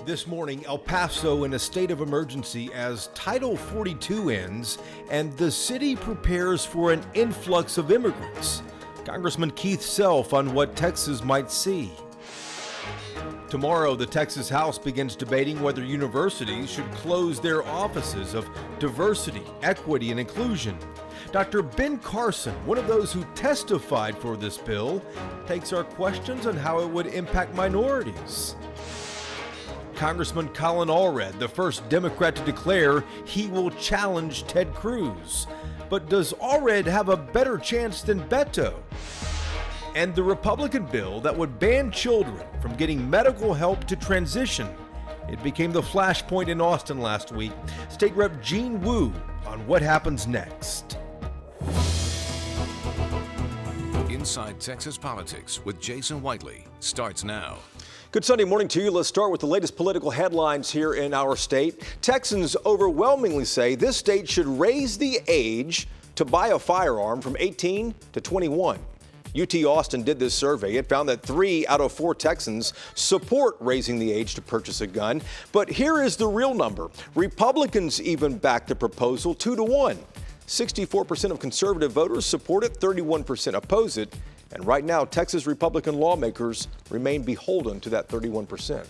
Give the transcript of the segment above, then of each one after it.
This morning, El Paso in a state of emergency as Title 42 ends and the city prepares for an influx of immigrants. Congressman Keith Self on what Texas might see. Tomorrow, the Texas House begins debating whether universities should close their offices of diversity, equity, and inclusion. Dr. Ben Carson, one of those who testified for this bill, takes our questions on how it would impact minorities. Congressman Colin Allred, the first Democrat to declare he will challenge Ted Cruz. But does Allred have a better chance than Beto? And the Republican bill that would ban children from getting medical help to transition. It became the flashpoint in Austin last week. State Rep Jean Wu on what happens next. Inside Texas Politics with Jason Whiteley starts now. Good Sunday morning to you. Let's start with the latest political headlines here in our state. Texans overwhelmingly say this state should raise the age to buy a firearm from 18 to 21. UT Austin did this survey. It found that 3 out of 4 Texans support raising the age to purchase a gun. But here is the real number. Republicans even backed the proposal 2-1. 64% of conservative voters support it, 31% oppose it. And right now, Texas Republican lawmakers remain beholden to that 31%.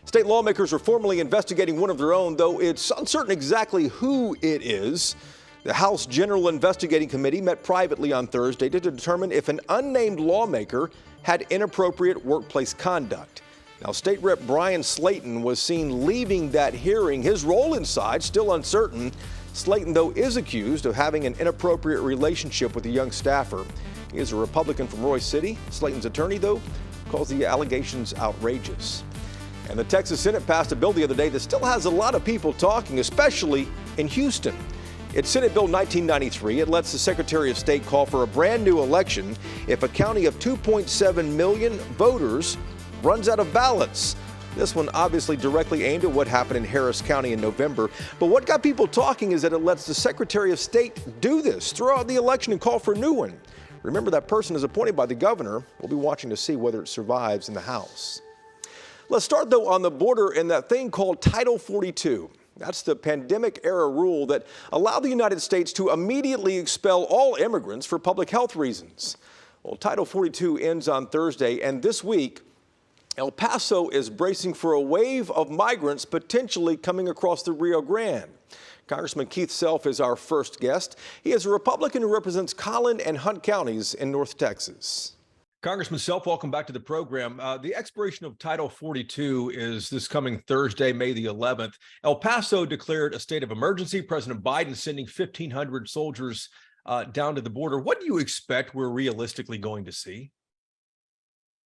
State lawmakers are formally investigating one of their own, though it's uncertain exactly who it is. The House General Investigating Committee met privately on Thursday to determine if an unnamed lawmaker had inappropriate workplace conduct. Now, State Rep Brian Slayton was seen leaving that hearing. His role inside still uncertain. Slayton, though, is accused of having an inappropriate relationship with a young staffer. He is a Republican from Roy City. Slayton's attorney, though, calls the allegations outrageous. And the Texas Senate passed a bill the other day that still has a lot of people talking, especially in Houston. It's Senate Bill 1993. It lets the Secretary of State call for a brand new election if a county of 2.7 million voters runs out of ballots. This one obviously directly aimed at what happened in Harris County in November. But what got people talking is that it lets the Secretary of State do this, throw out the election and call for a new one. Remember, that person is appointed by the governor. We'll be watching to see whether it survives in the House. Let's start, though, on the border and that thing called Title 42. That's the pandemic-era rule that allowed the United States to immediately expel all immigrants for public health reasons. Well, Title 42 ends on Thursday, and this week, El Paso is bracing for a wave of migrants potentially coming across the Rio Grande. Congressman Keith Self is our first guest. He is a Republican who represents Collin and Hunt counties in North Texas. Congressman Self, welcome back to the program. The expiration of Title 42 is this coming Thursday, May the 11th. El Paso declared a state of emergency. President Biden sending 1,500 soldiers down to the border. What do you expect we're realistically going to see?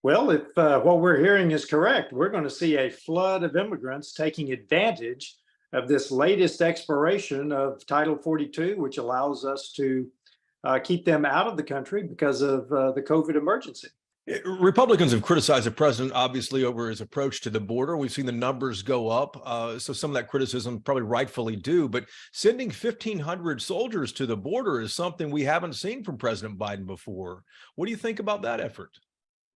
Well, if what we're hearing is correct, we're going to see a flood of immigrants taking advantage of this latest expiration of Title 42, which allows us to keep them out of the country because of the COVID emergency. Republicans have criticized the president, obviously, over his approach to the border. We've seen the numbers go up, so some of that criticism probably rightfully due. But sending 1,500 soldiers to the border is something we haven't seen from President Biden before. What do you think about that effort?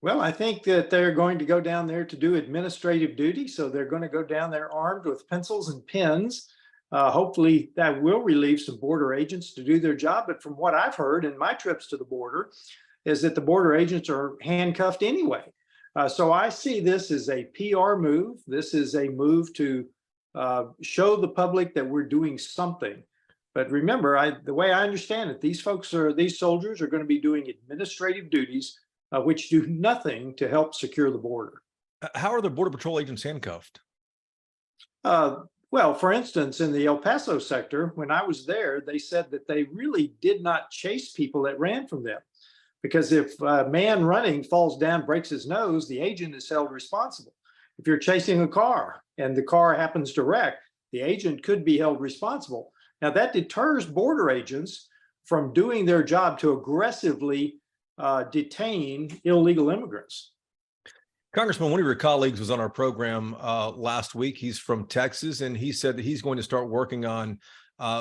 Well, I think that they're going to go down there to do administrative duty. So they're going to go down there armed with pencils and pens. Hopefully that will relieve some border agents to do their job. But from what I've heard in my trips to the border is that the border agents are handcuffed anyway. So I see this as a PR move. This is a move to show the public that we're doing something. But remember, the way I understand it, these soldiers are going to be doing administrative duties which do nothing to help secure the border. How are the Border Patrol agents handcuffed? Well, for instance, in the El Paso sector, when I was there, they said that they really did not chase people that ran from them. Because if a man running falls down, breaks his nose, the agent is held responsible. If you're chasing a car and the car happens to wreck, the agent could be held responsible. Now, that deters border agents from doing their job to aggressively detain illegal immigrants. Congressman, one of your colleagues was on our program last week. He's from Texas, and he said that he's going to start working on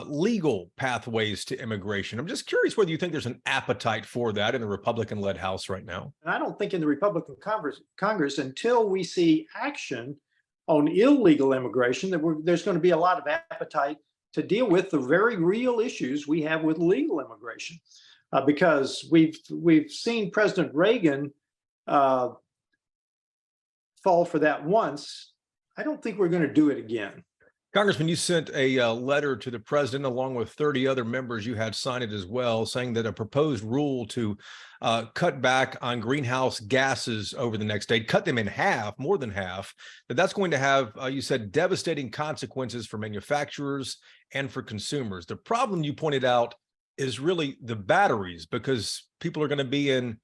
legal pathways to immigration. I'm just curious whether you think there's an appetite for that in the Republican-led House right now. And I don't think in the Republican Congress, until we see action on illegal immigration, there's going to be a lot of appetite to deal with the very real issues we have with legal immigration, because we've seen President Reagan fall for that once. I don't think we're going to do it again. Congressman, you sent a letter to the president along with 30 other members. You had signed it as well, saying that a proposed rule to cut back on greenhouse gases over the next decade, cut them in half, more than half, that's going to have, you said, devastating consequences for manufacturers and for consumers. The problem you pointed out is really the batteries, because people are going to be in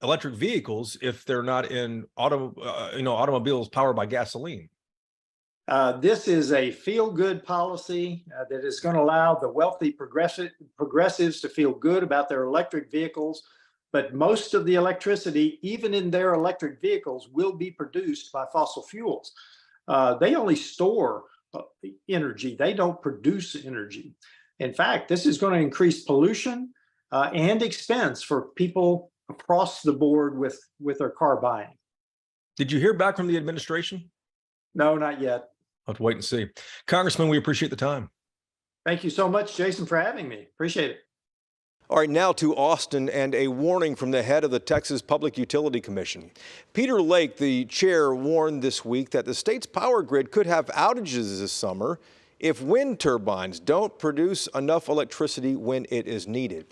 electric vehicles if they're not in automobiles powered by gasoline. This is a feel-good policy that is going to allow the wealthy progressives to feel good about their electric vehicles. But most of the electricity, even in their electric vehicles, will be produced by fossil fuels. They only store energy. They don't produce energy. In fact, this is going to increase pollution and expense for people across the board with their car buying. Did you hear back from the administration? No, not yet. I'll have to wait and see. Congressman, we appreciate the time. Thank you so much, Jason, for having me. Appreciate it. All right, now to Austin and a warning from the head of the Texas Public Utility Commission. Peter Lake, the chair, warned this week that the state's power grid could have outages this summer if wind turbines don't produce enough electricity when it is needed.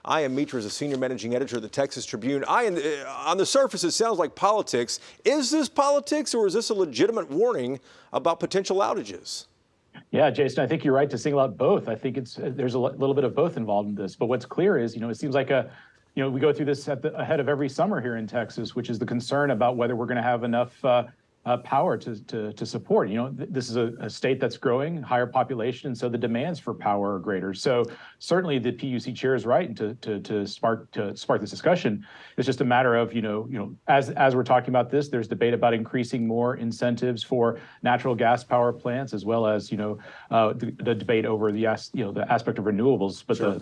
Ian Mitra is a senior managing editor of the Texas Tribune. Ian, on the surface, it sounds like politics. Is this politics, or is this a legitimate warning about potential outages? Yeah, Jason, I think you're right to single out both. I think there's a little bit of both involved in this. But what's clear is, it seems like we go through this ahead of every summer here in Texas, which is the concern about whether we're going to have enough power to support. This is a state that's growing, higher population, and so the demands for power are greater. So certainly the PUC chair is right to spark this discussion. It's just a matter of as we're talking about this, there's debate about increasing more incentives for natural gas power plants, as well as the debate over the aspect of renewables. But sure.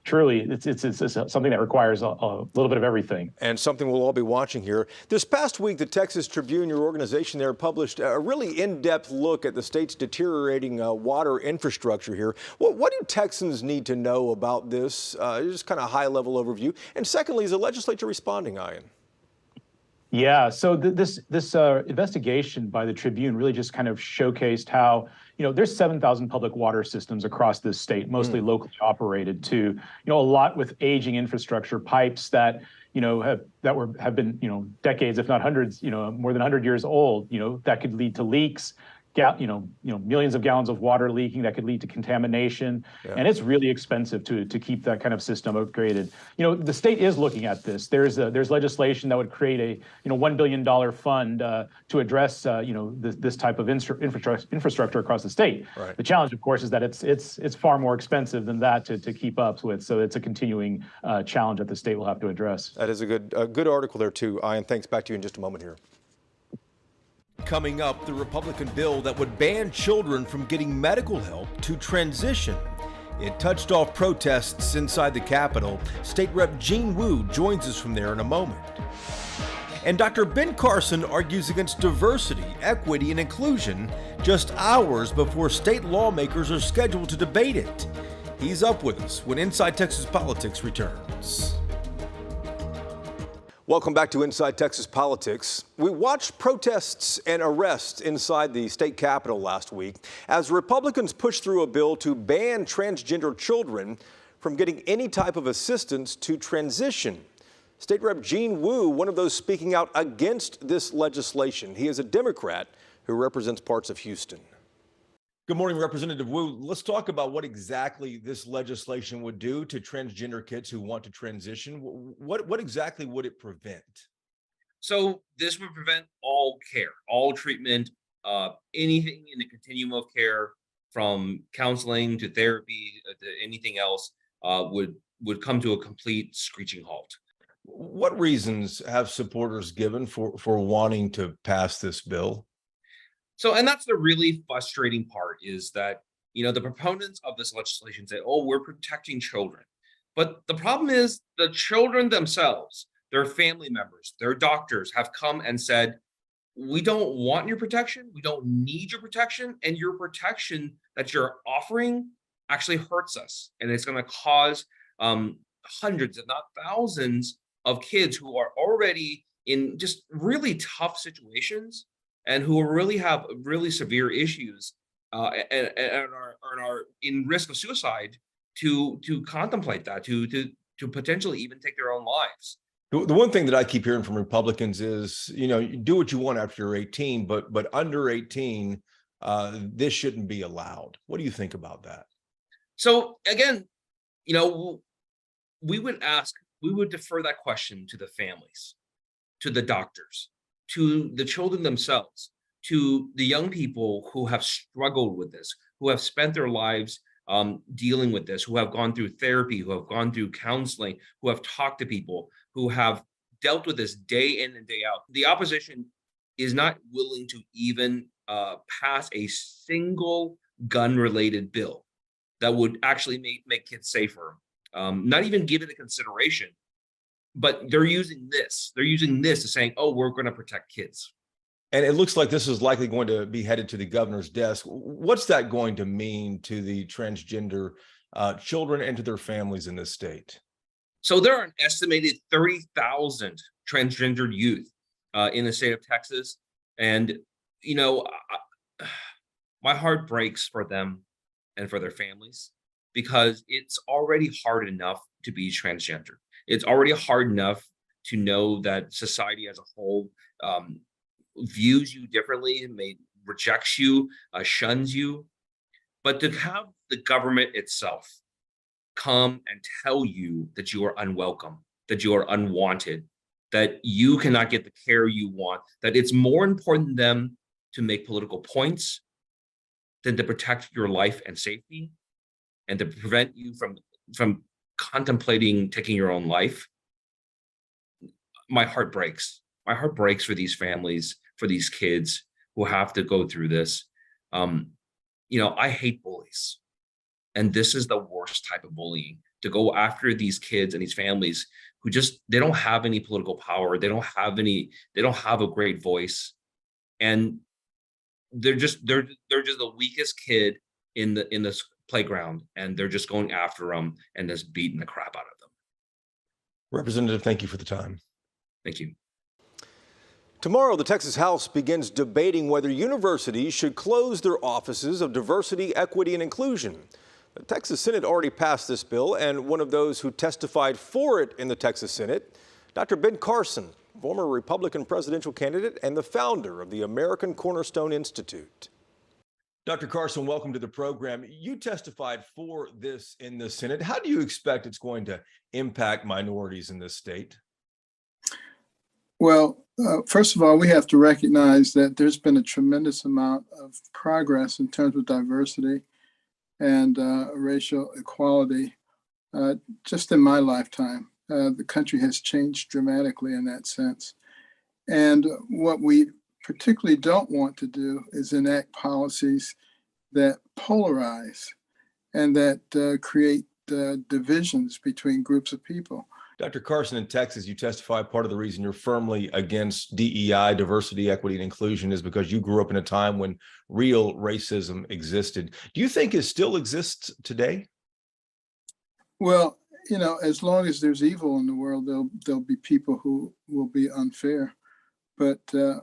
Truly, it's something that requires a little bit of everything. And something we'll all be watching here. This past week, the Texas Tribune, your organization there, published a really in-depth look at the state's deteriorating water infrastructure here. What do Texans need to know about this? Just kind of a high-level overview. And secondly, is the legislature responding, Ian? Yeah, so this investigation by the Tribune really just kind of showcased how, there's 7,000 public water systems across this state, mostly locally operated too. A lot with aging infrastructure, pipes that, have been, decades, if not hundreds, more than 100 years old, that could lead to leaks. Millions of gallons of water leaking that could lead to contamination. Yeah. And it's really expensive to keep that kind of system upgraded. The state is looking at this. There's legislation that would create a $1 billion fund to address this type of infrastructure across the state. Right. The challenge, of course, is that it's far more expensive than that to keep up with. So it's a continuing challenge that the state will have to address. That is a good article there too, Ian. Thanks. Back to you in just a moment here. Coming up, the Republican bill that would ban children from getting medical help to transition. It touched off protests inside the Capitol. State Rep Jean Wu joins us from there in a moment. And Dr. Ben Carson argues against diversity, equity, and inclusion just hours before state lawmakers are scheduled to debate it. He's up with us when Inside Texas Politics returns. Welcome back to Inside Texas Politics. We watched protests and arrests inside the state capitol last week as Republicans pushed through a bill to ban transgender children from getting any type of assistance to transition. State Rep Jean Wu, one of those speaking out against this legislation. He is a Democrat who represents parts of Houston. Good morning, Representative Wu. Let's talk about what exactly this legislation would do to transgender kids who want to transition. What exactly would it prevent? So this would prevent all care, all treatment, anything in the continuum of care, from counseling to therapy to anything else, would come to a complete screeching halt. What reasons have supporters given for wanting to pass this bill? So, and that's the really frustrating part, is that, the proponents of this legislation say, oh, we're protecting children. But the problem is the children themselves, their family members, their doctors have come and said, we don't want your protection. We don't need your protection. And your protection that you're offering actually hurts us. And it's going to cause hundreds, if not thousands, of kids who are already in just really tough situations and who really have really severe issues and are in risk of suicide to contemplate that, to potentially even take their own lives. The one thing that I keep hearing from Republicans is, you do what you want after you're 18, but under 18, this shouldn't be allowed. What do you think about that? So again, we would defer that question to the families, to the doctors, to the children themselves, to the young people who have struggled with this, who have spent their lives dealing with this, who have gone through therapy, who have gone through counseling, who have talked to people, who have dealt with this day in and day out. The opposition is not willing to even pass a single gun-related bill that would actually make kids safer. Not even give it a consideration. But they're using this. They're using this as saying, "Oh, we're going to protect kids." And it looks like this is likely going to be headed to the governor's desk. What's that going to mean to the transgender children and to their families in this state? So there are an estimated 30,000 transgendered youth in the state of Texas. And, my heart breaks for them and for their families because it's already hard enough to be transgender. It's already hard enough to know that society as a whole views you differently, rejects you, shuns you. But to have the government itself come and tell you that you are unwelcome, that you are unwanted, that you cannot get the care you want, that it's more important to them to make political points than to protect your life and safety and to prevent you from contemplating taking your own life. My heart breaks. My heart breaks for these families, for these kids who have to go through this. I hate bullies. And this is the worst type of bullying, to go after these kids and these families who they don't have any political power. They don't have a great voice. And they're just the weakest kid in this playground, and they're just going after them and just beating the crap out of them. Representative, thank you for the time. Thank you. Tomorrow, the Texas House begins debating whether universities should close their offices of diversity, equity, and inclusion. The Texas Senate already passed this bill, and one of those who testified for it in the Texas Senate, Dr. Ben Carson, former Republican presidential candidate and the founder of the American Cornerstone Institute. Dr. Carson, welcome to the program. You testified for this in the Senate. How do you expect it's going to impact minorities in this state? Well, first of all, we have to recognize that there's been a tremendous amount of progress in terms of diversity and racial equality just in my lifetime. The country has changed dramatically in that sense. And what we particularly don't want to do is enact policies that polarize and that create divisions between groups of people. Dr. Carson, in Texas, you testify part of the reason you're firmly against DEI, diversity, equity, and inclusion, is because you grew up in a time when real racism existed. Do you think it still exists today? Well, as long as there's evil in the world, there'll be people who will be unfair. But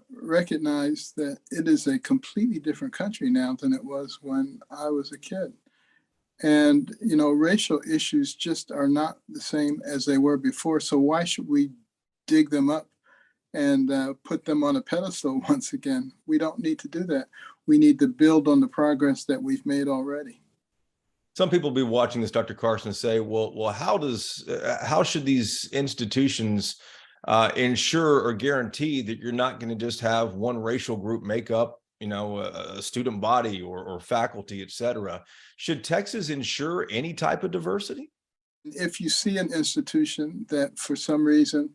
recognize that it is a completely different country now than it was when I was a kid. And, racial issues just are not the same as they were before. So why should we dig them up and put them on a pedestal once again? We don't need to do that. We need to build on the progress that we've made already. Some people will be watching this, Dr. Carson, and say, well, how should these institutions ensure or guarantee that you're not going to just have one racial group make up a student body or faculty, et cetera? Should Texas ensure any type of diversity? If you see an institution that for some reason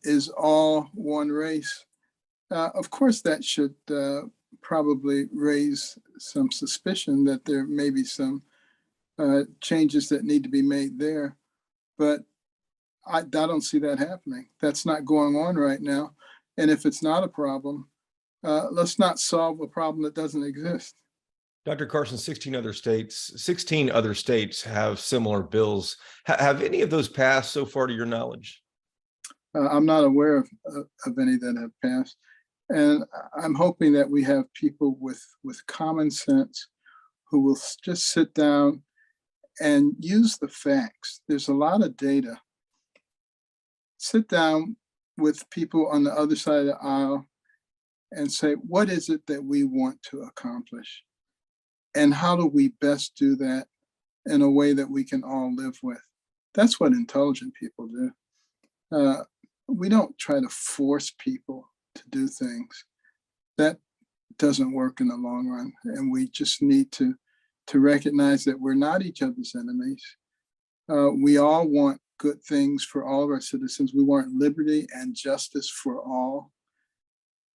is all one race, of course that should probably raise some suspicion that there may be some changes that need to be made there. But I don't see that happening. That's not going on right now. And if it's not a problem, let's not solve a problem that doesn't exist. Dr. Carson, 16 other states have similar bills. Have any of those passed so far to your knowledge? I'm not aware of any that have passed. And I'm hoping that we have people with common sense who will just sit down and use the facts. There's a lot of data. Sit down with people on the other side of the aisle and say, what is it that we want to accomplish? And how do we best do that in a way that we can all live with? That's what intelligent people do. We don't try to force people to do things. That doesn't work in the long run. And we just need to recognize that we're not each other's enemies. We all want good things for all of our citizens. We want liberty and justice for all.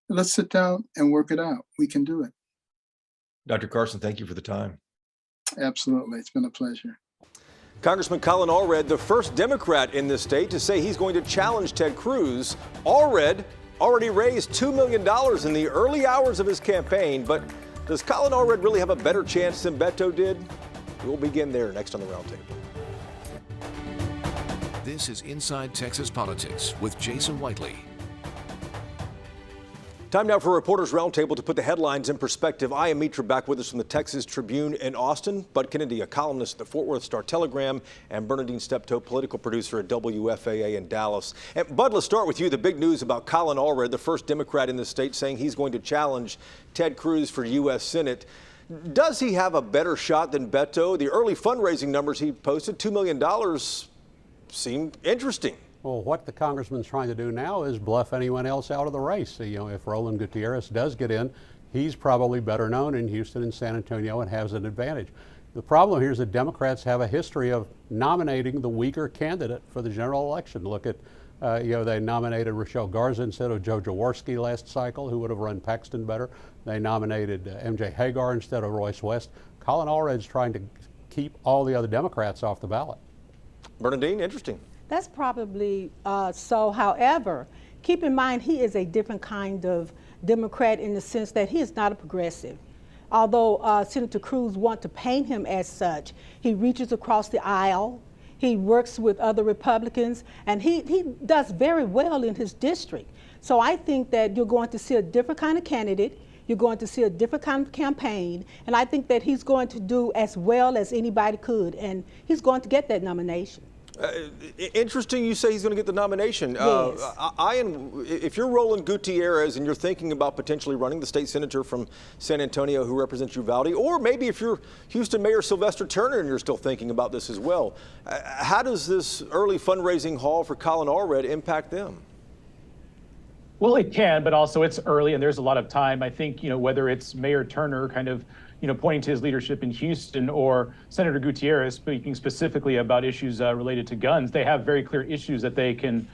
Let's sit down and work it out. We can do it. Dr. Carson, thank you for the time. Absolutely. It's been a pleasure. Congressman Colin Allred, the first Democrat in this state to say he's going to challenge Ted Cruz. Allred already raised $2 million in the early hours of his campaign, but does Colin Allred really have a better chance than Beto did? We'll begin there next on the Roundtable. This is Inside Texas Politics with Jason Whiteley. Time now for Reporters Roundtable to put the headlines in perspective. I am Mitra, back with us from the Texas Tribune in Austin. Bud Kennedy, a columnist at the Fort Worth Star-Telegram, and Bernadine Steptoe, political producer at WFAA in Dallas. And Bud, let's start with you. The big news about Colin Allred, the first Democrat in the state, saying he's going to challenge Ted Cruz for U.S. Senate. Does he have a better shot than Beto? The early fundraising numbers he posted, $2 million, seem interesting. Well, what the congressman's trying to do now is bluff anyone else out of the race. If Roland Gutierrez does get in, he's probably better known in Houston and San Antonio and has an advantage. The problem here is that Democrats have a history of nominating the weaker candidate for the general election. Look at, they nominated Rochelle Garza instead of Joe Jaworski last cycle, who would have run Paxton better. They nominated MJ Hagar instead of Royce West. Colin Allred's trying to keep all the other Democrats off the ballot. Bernadine, interesting. That's probably so. However, keep in mind he is a different kind of Democrat in the sense that he is not a progressive. Although Senator Cruz wants to paint him as such, he reaches across the aisle, he works with other Republicans, and he does very well in his district. So I think that you're going to see a different kind of candidate. You're going to see a different kind of campaign, and I think that he's going to do as well as anybody could, and he's going to get that nomination. Interesting you say he's going to get the nomination. Yes. If you're Roland Gutierrez and you're thinking about potentially running, the state senator from San Antonio who represents Uvalde, or maybe if you're Houston Mayor Sylvester Turner and you're still thinking about this as well, how does this early fundraising haul for Colin Allred impact them? Well, it can, but also it's early and there's a lot of time. I think, whether it's Mayor Turner kind of pointing to his leadership in Houston, or Senator Gutierrez speaking specifically about issues related to guns, they have very clear issues that they can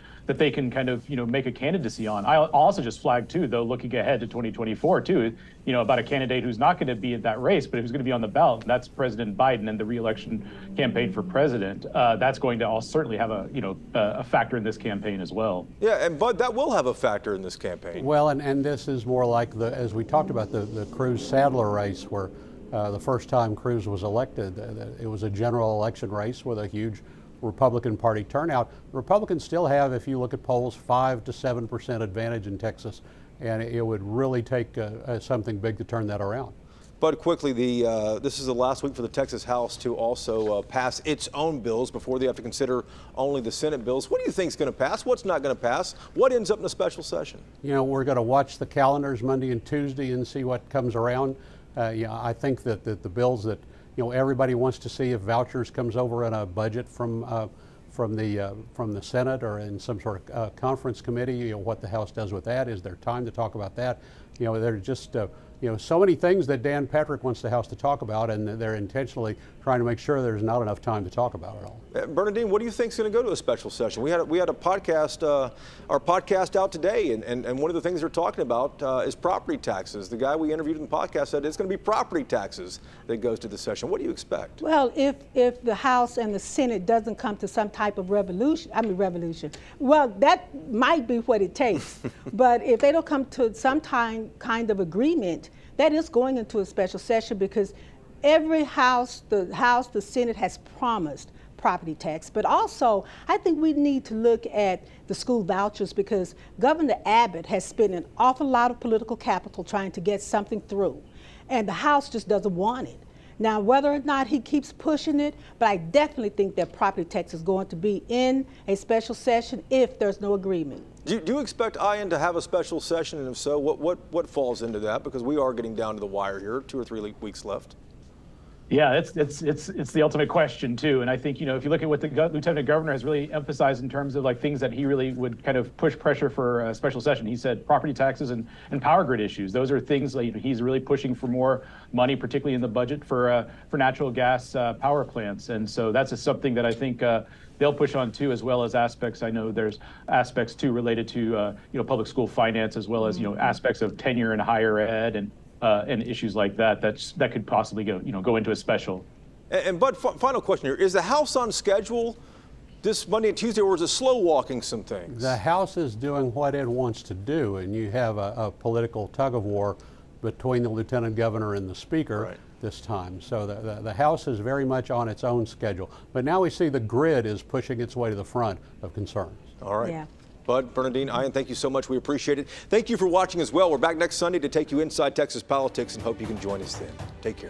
kind of make a candidacy on. I'll also just flag too, though, looking ahead to 2024 too, about a candidate who's not going to be in that race, but who's going to be on the ballot. And that's President Biden and the re-election campaign for president. That's going to certainly have a factor in this campaign as well. Yeah, and Bud, that will have a factor in this campaign. Well, and this is more like as we talked about the Cruz-Sadler race, where the first time Cruz was elected, it was a general election race with a huge Republican Party turnout. Republicans still have, if you look at polls, 5 to 7% advantage in Texas, and it would really take something big to turn that around. But quickly, this is the last week for the Texas House to also pass its own bills before they have to consider only the Senate bills. What do you think is going to pass? What's not going to pass? What ends up in a special session? We're going to watch the calendars Monday and Tuesday and see what comes around. I think that the bills that everybody wants to see if vouchers comes over in a budget from the Senate or in some sort of conference committee. What the House does with that. Is there time to talk about that? They're just so many things that Dan Patrick wants the House to talk about, and they're intentionally trying to make sure there's not enough time to talk about it all. Bernadine, what do you think is going to go to a special session? We had a podcast, our podcast out today, and one of the things they're talking about is property taxes. The guy we interviewed in the podcast said it's going to be property taxes that goes to the session. What do you expect? Well, if the House and the Senate doesn't come to some type of revolution, well, that might be what it takes. But if they don't come to some kind of agreement, that is going into a special session, because every House, the Senate has promised property tax. But also, I think we need to look at the school vouchers, because Governor Abbott has spent an awful lot of political capital trying to get something through, and the House just doesn't want it. Now, whether or not he keeps pushing it, but I definitely think that property tax is going to be in a special session if there's no agreement. Do you expect IN to have a special session, and if so, what falls into that? Because we are getting down to the wire here, 2 or 3 weeks left. Yeah, it's the ultimate question too, and I think if you look at what the Lieutenant Governor has really emphasized in terms of like things that he really would kind of push pressure for a special session, he said property taxes and power grid issues. Those are things like he's really pushing for more money, particularly in the budget for natural gas power plants, and so that's something that I think they'll push on too, as well as aspects. I know there's aspects too related to public school finance, as well as aspects of tenure in higher ed and issues like that that could possibly go into a special. And Bud, final question here: is the House on schedule this Monday and Tuesday, or is it slow walking some things? The House is doing what it wants to do, and you have a political tug of war between the Lieutenant Governor and the Speaker this time. So the House is very much on its own schedule. But now we see the grid is pushing its way to the front of concerns. All right. Yeah. Bud, Bernadine, Ian, thank you so much. We appreciate it. Thank you for watching as well. We're back next Sunday to take you inside Texas politics, and hope you can join us then. Take care.